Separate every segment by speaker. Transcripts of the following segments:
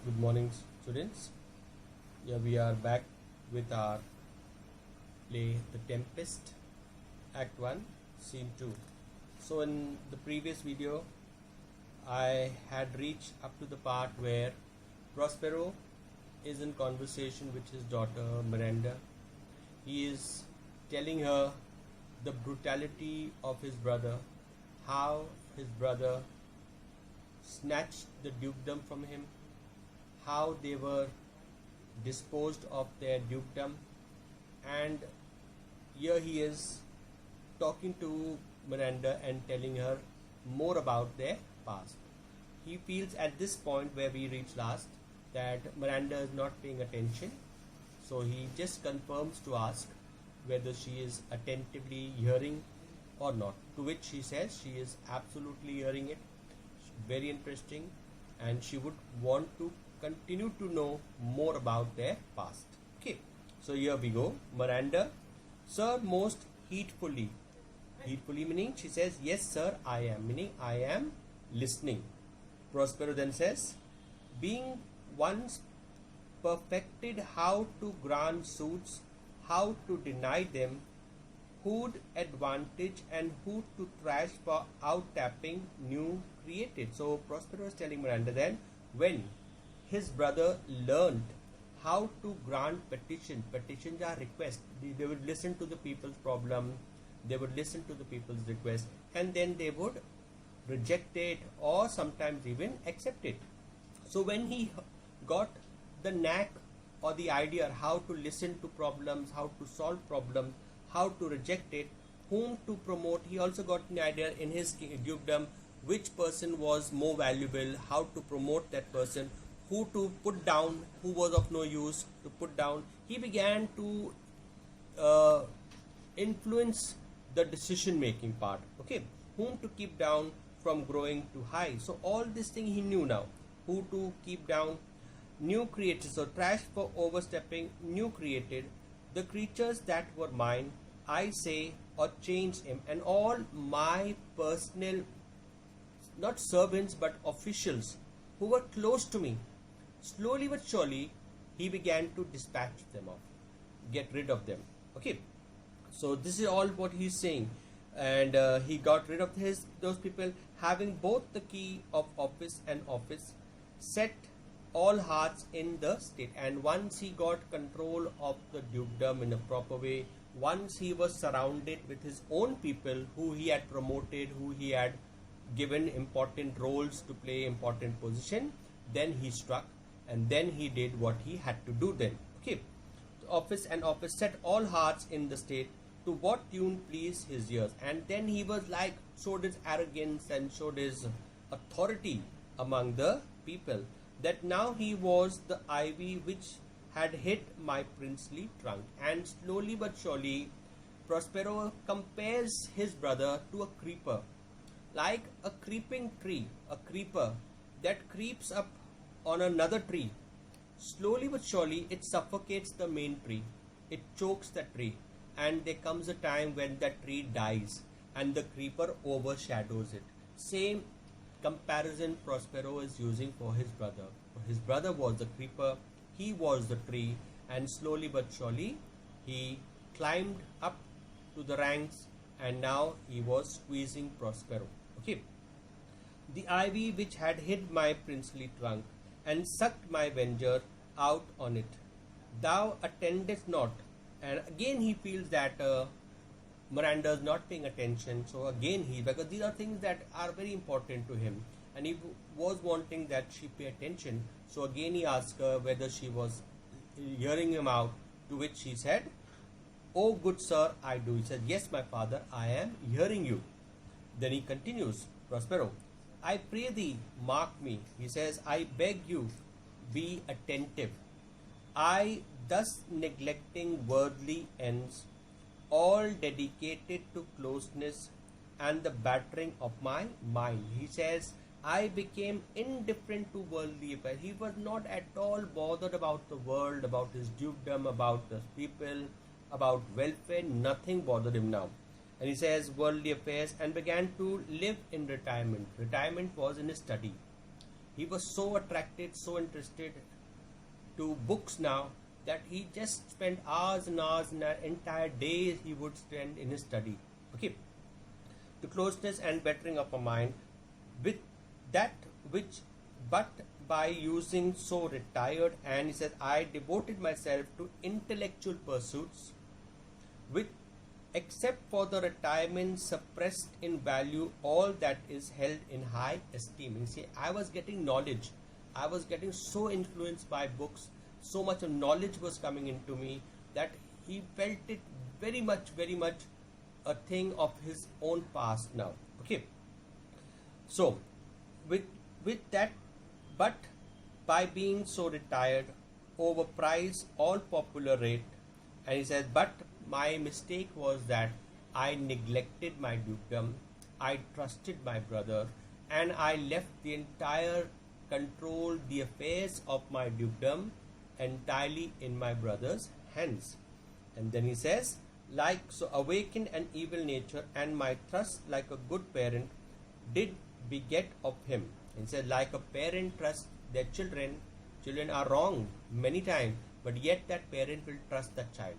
Speaker 1: Good morning, students. Here we are back with our play The Tempest, Act 1, Scene 2. So in the previous video, I had reached up to the part where Prospero is in conversation with his daughter Miranda. He is telling her the brutality of his brother, how his brother snatched the dukedom from him, how they were disposed of their dukedom, and here he is talking to Miranda and telling her more about their past. He feels at this point where we reached last that Miranda is not paying attention, so he just confirms to ask whether she is attentively hearing or not, to which she says she is absolutely hearing it. Very interesting, and she would want to continue to know more about their past. Okay, so here we go. Miranda, sir, most heedfully. Heedfully meaning she says, yes sir, I am, meaning I am listening. Prospero then says, being once perfected how to grant suits, how to deny them, who'd advantage and who to trash for out-tapping new created. So Prospero is telling Miranda then, when his brother learned how to grant petitions are requests, they would listen to the people's problem, they would listen to the people's request, and then they would reject it or sometimes even accept it. So when he got the knack or the idea how to listen to problems, how to solve problems, how to reject it, whom to promote, he also got an idea in his dukedom which person was more valuable, how to promote that person, who to put down, who was of no use to put down. He began to influence the decision making part, okay, whom to keep down from growing too high. So all this thing he knew now, who to keep down, new created, so trash for overstepping, new created, the creatures that were mine, I say, or change him, and all my personal, not servants but officials who were close to me. Slowly but surely he began to dispatch them off, get rid of them. Okay, so this is all what he's saying, and he got rid of those people having both the key of office and office, set all hearts in the state. And once he got control of the dukedom in a proper way, once he was surrounded with his own people who he had promoted, who he had given important roles to play important position, then he struck, and then he did what he had to do then. Okay, office and office set all hearts in the state, to what tune pleased his ears. And then he was like, showed his arrogance and showed his authority among the people, that now he was the ivy which had hit my princely trunk. And slowly but surely Prospero compares his brother to a creeper, like a creeping tree, a creeper that creeps up on another tree. Slowly but surely it suffocates the main tree, it chokes the tree, and there comes a time when that tree dies and the creeper overshadows it. Same comparison Prospero is using for his brother. His brother was the creeper, he was the tree, and slowly but surely he climbed up to the ranks, and now he was squeezing Prospero. Okay, the ivy which had hid my princely trunk and sucked my venger out on it, thou attendest not. And again he feels that Miranda is not paying attention, so again because these are things that are very important to him, and he was wanting that she pay attention. So again he asked her whether she was hearing him out, to which she said, oh good sir, I do. He said, yes my father, I am hearing you. Then he continues, Prospero, I pray thee mark me. He says, I beg you be attentive. I thus neglecting worldly ends, all dedicated to closeness and the battering of my mind. He says, I became indifferent to worldly affairs. He was not at all bothered about the world, about his dukedom, about the people, about welfare. Nothing bothered him now. And he says worldly affairs, and began to live in retirement. Retirement was in his study. He was so attracted, so interested to books now, that he just spent hours and hours and entire days he would spend in his study. Okay, the closeness and bettering of a mind with that which, but by using so retired, and he says, I devoted myself to intellectual pursuits, with except for the retirement suppressed in value all that is held in high esteem. You see, I was getting knowledge. I was getting so influenced by books. So much of knowledge was coming into me that he felt it very much a thing of his own past now. Okay. So, with that, but by being so retired, overpriced all popular rate, and he says, but my mistake was that I neglected my dukedom, I trusted my brother, and I left the entire control, the affairs of my dukedom entirely in my brother's hands. And then he says, like so awakened an evil nature, and my trust like a good parent did beget of him. He said, like a parent trusts their children are wrong many times, but yet that parent will trust that child.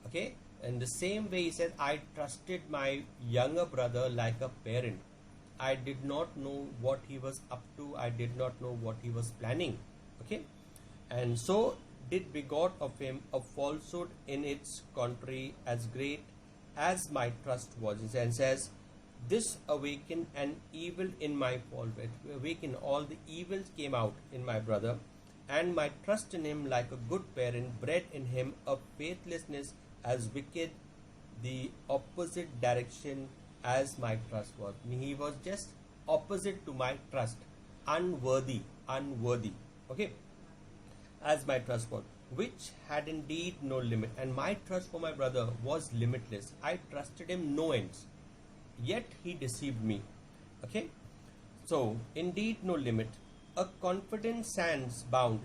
Speaker 1: Okay, in the same way he said, I trusted my younger brother like a parent. I did not know what he was up to, I did not know what he was planning. Okay, and so did begot of him a falsehood in its contrary as great as my trust was. And says, this awakened an evil in my fault. Awakened all the evils came out in my brother, and my trust in him like a good parent bred in him a faithlessness as wicked, the opposite direction as my trust was. He was just opposite to my trust, unworthy. Okay, as my trust was, which had indeed no limit, and my trust for my brother was limitless. I trusted him no ends, yet he deceived me. Okay, so indeed no limit, a confident sands bound,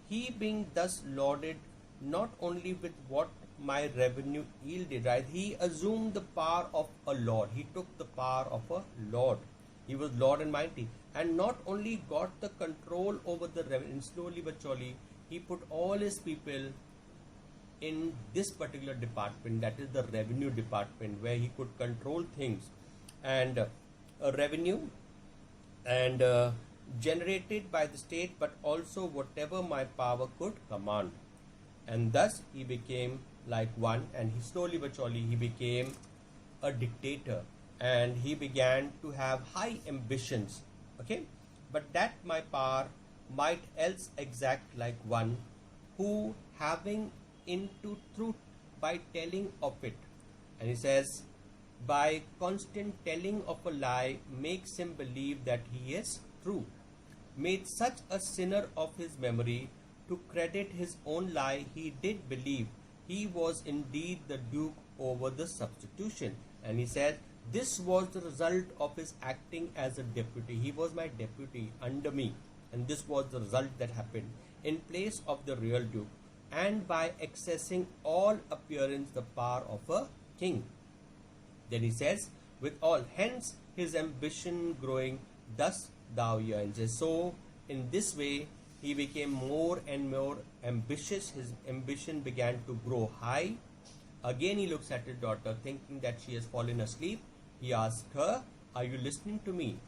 Speaker 1: he being thus lauded not only with what my revenue yielded, right? He assumed the power of a lord. He took the power of a lord. He was Lord and mighty, and not only got the control over the revenue, slowly but surely he put all his people in this particular department, that is the revenue department, where he could control things, and revenue and generated by the state, but also whatever my power could command. And thus he became like one, and he slowly but surely he became a dictator, and he began to have high ambitions. Okay, but that my power might else exact like one who having into truth by telling of it. And he says, by constant telling of a lie makes him believe that he is true, made such a sinner of his memory to credit his own lie. He did believe he was indeed the duke over the substitution. And he said, this was the result of his acting as a deputy. He was my deputy under me, and this was the result that happened in place of the real duke, and by accessing all appearance the power of a king. Then he says, with all, hence his ambition growing, thus thou yearns. So in this way he became more and more ambitious. His ambition began to grow high. Again he looks at his daughter, thinking that she has fallen asleep. He asked her, are you listening to me?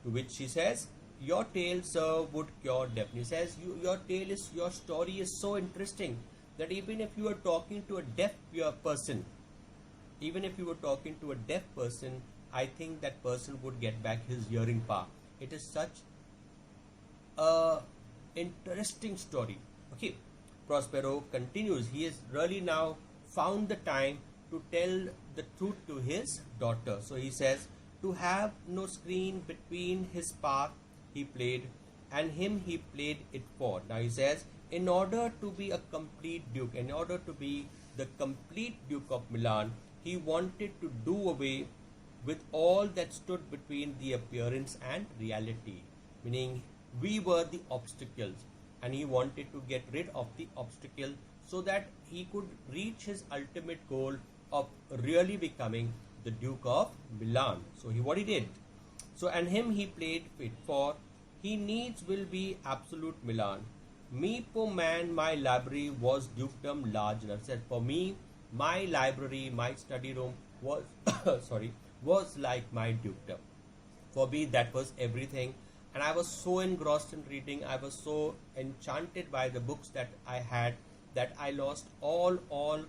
Speaker 1: To which she says, your tale, sir, would cure death. He says, your story is so interesting that even if you are talking to a deaf person, I think that person would get back his hearing power. It is such a interesting story. Okay, Prospero continues. He has really now found the time to tell the truth to his daughter. So he says, to have no screen between his path he played and him he played it for. Now he says, in order to be a complete duke, in order to be the complete Duke of Milan, he wanted to do away with all that stood between the appearance and reality. Meaning, we were the obstacles, and he wanted to get rid of the obstacle so that he could reach his ultimate goal of really becoming the Duke of Milan. So what he did. So, and him he played it for, He needs will be absolute Milan. Me, poor man, my library was dukedom large enough. Said for me, my library, my study room was sorry, was like my dukedom. For me, that was everything, and I was so engrossed in reading. I was so enchanted by the books that I had that I lost all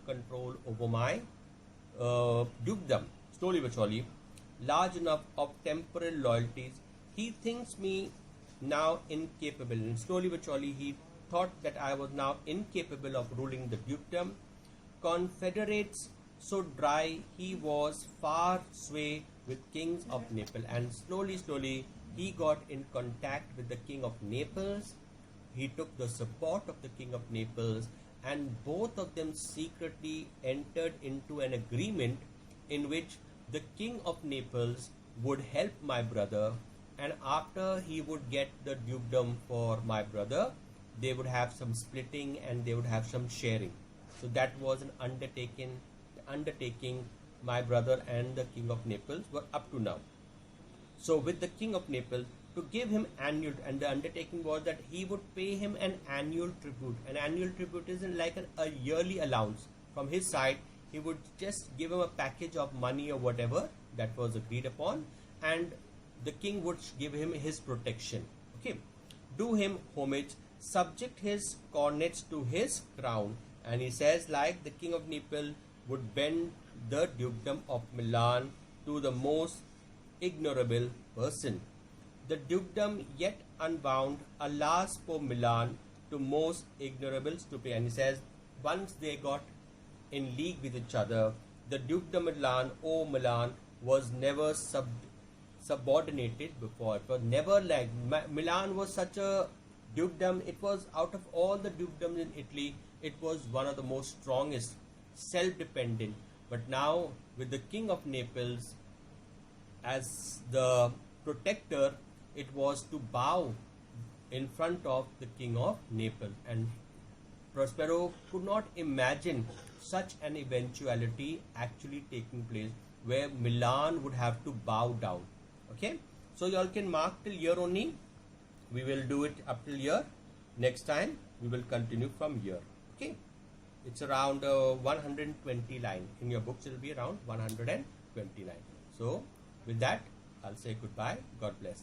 Speaker 1: control over my dukedom. Slowly but surely, large enough of temporal loyalties, he thinks me now incapable. And slowly but surely, he thought that I was now incapable of ruling the dukedom. Confederates so dry, he was far sway with kings of Naples, and slowly he got in contact with the king of Naples. He took the support of the king of Naples, and both of them secretly entered into an agreement in which the king of Naples would help my brother, and after he would get the dukedom for my brother, they would have some splitting and they would have some sharing. So that was an undertaking my brother and the king of Naples were up to now. So with the king of Naples, to give him annual, and the undertaking was that he would pay him an annual tribute. An annual tribute isn't like a yearly allowance from his side. He would just give him a package of money or whatever that was agreed upon, and the king would give him his protection. Okay, do him homage, subject his cornets to his crown, and he says like the king of Naples would bend the dukedom of Milan to the most ignorable person. The dukedom yet unbound, alas for Milan, to most ignorable stupid. And he says once they got in league with each other, the dukedom of Milan, oh Milan, was never subordinated before. It was never like Milan was such a dukedom. It was out of all the dukedoms in Italy, it was one of the most strongest, self-dependent. But now with the king of Naples as the protector, it was to bow in front of the king of Naples, and Prospero could not imagine such an eventuality actually taking place where Milan would have to bow down. Okay, so you all can mark till here only. We will do it up till here. Next time we will continue from here. Okay, it's around 120 line. In your books it will be around 120 line. So with that, I'll say goodbye. God bless.